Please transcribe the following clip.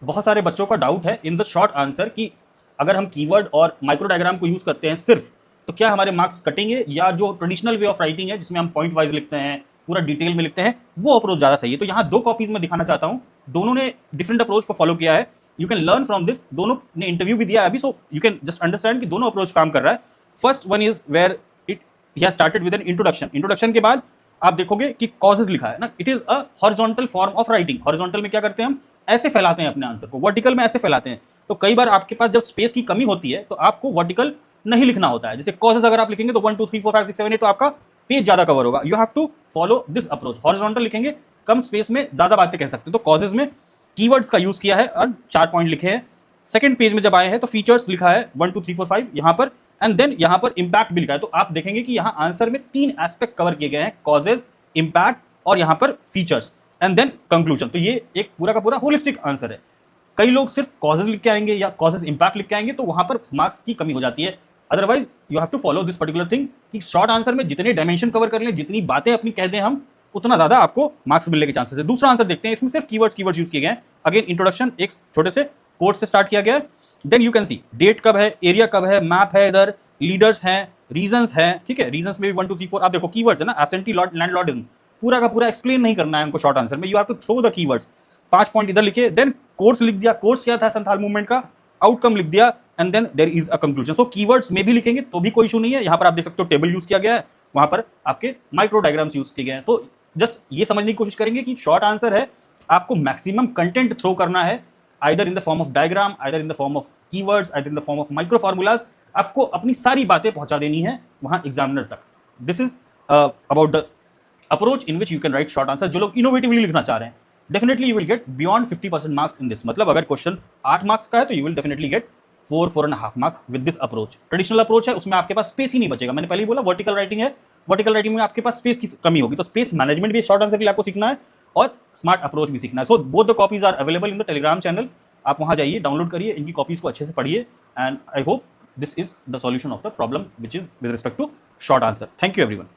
बहुत सारे बच्चों का डाउट है इन द शॉर्ट आंसर कि अगर हम कीवर्ड और माइक्रो डायग्राम को यूज करते हैं सिर्फ, तो क्या हमारे मार्क्स कटेंगे, या जो ट्रेडिशनल वे ऑफ राइटिंग है जिसमें हम पॉइंट वाइज लिखते हैं, पूरा डिटेल में लिखते हैं, वो अप्रोच ज़्यादा सही है। तो यहाँ 2 कॉपीज में दिखाना चाहता हूँ, दोनों ने डिफरेंट अप्रोच को फॉलो किया है। You can learn from this, दोनों ने इंटरव्यू भी दिया है अभी, so you can just understand कि दोनों अप्रोच काम कर रहा है। First one is where it has started with an introduction. Introduction के बाद आप देखोगे कि कॉजेज लिखा है ना, it is a horizontal form of writing. Horizontal में क्या करते हैं हम, ऐसे फैलाते हैं अपने आंसर को, वर्टिकल में ऐसे फैलाते हैं। तो कई बार आपके पास जब स्पेस की कमी होती है तो आपको वर्टिकल नहीं लिखना होता है। जैसे कॉजेज अगर आप लिखेंगे तो 1 2 3 4 5 6 7 8, तो आपका पेज ज्यादा कवर होगा। You have to follow this approach. Horizontal लिखेंगे, कम स्पेस में ज्यादा बातें कह सकते हैं। तो कॉजेज में कीवर्ड्स का यूज किया है और 4 पॉइंट लिखे हैं। सेकंड पेज में जब आए हैं तो फीचर्स लिखा है 1 2 3 4 5 यहाँ पर, एंड देन यहाँ पर इंपैक्ट भी लिखा है। तो आप देखेंगे कि यहाँ आंसर में 3 एस्पेक्ट कवर किए गए हैं, कॉजेज, इंपैक्ट और यहाँ पर फीचर्स, एंड देन कंक्लूजन। तो ये एक पूरा का पूरा होलिस्टिक आंसर है। कई लोग सिर्फ कॉजेज लिख के आएंगे या कॉजेज इंपैक्ट लिख के आएंगे, तो वहां पर मार्क्स की कमी हो जाती है। Otherwise you have to follow this particular thing कि शॉर्ट आंसर में जितने डायमेंशन कवर कर लें, जितनी बातें अपनी कह दें हम, उतना ज्यादा आपको मार्क्स मिलने के चांसेस है। दूसरा आंसर देखते हैं, इसमें सिर्फ कीवर्ड्स यूज किए गए हैं। अगेन इंट्रोडक्शन एक छोटे से कोट से स्टार्ट किया गया है। Then you can see date कब है, एरिया कब है, मैप है, इधर लीडर्स हैं, रीजंस हैं, ठीक है, रीजंस में भी 1 2 3 4 आप देखो कीवर्ड्स है ना, एब्सेंटी लैंडलॉर्डिज्म, पूरा का पूरा एक्सप्लेन नहीं करना है हमको शॉर्ट आंसर में, you have to throw the keywords. 5 point इधर लिखे, देन कोर्स लिख दिया, कोर्स क्या था संथाल मूवमेंट का, आउटकम लिख दिया, and then there is a conclusion. So keywords में भी लिखेंगे तो भी कोई इशू नहीं है। यहाँ पर आप देख सकते हो टेबल यूज किया गया है, वहां पर आपके माइक्रो डायग्राम्स यूज किए गए हैं। तो जस्ट ये समझने की कोशिश करेंगे कि शॉर्ट आंसर है, आपको मैक्सिमम कंटेंट थ्रो करना है, either in the form of diagram, either in the form of keywords, either in the form of micro formulas. आपको अपनी सारी बातें पहुंचा देनी है वहां एग्जामिनर तक। This is about the approach in which you can write short answer. जो लोग इनोवेटिवली लिखना चाह रहे हैं, definitely you will get beyond 50% marks in this. मतलब अगर क्वेश्चन 8 मार्क्स का है तो you will definitely get 4.5 marks with this approach. Traditional approach है, उसमें आपके पास स्पेस ही नहीं बचेगा। मैंने पहले ही बोला वर्टिकल राइटिंग है, वर्टिकल राइटिंग में आपके पास स्पेस की कमी होगी, तो स्पेस मैनेजमेंट भी शॉर्ट आंसर के लिए आपको सीखना है और स्मार्ट अप्रोच भी सीखना है। So both the copies are available in the Telegram channel. आप वहां जाइए, डाउनलोड करिए, इनकी कॉपीज को अच्छे से पढ़िए, and I hope this is the solution of the problem which is with respect to short answer. Thank you everyone.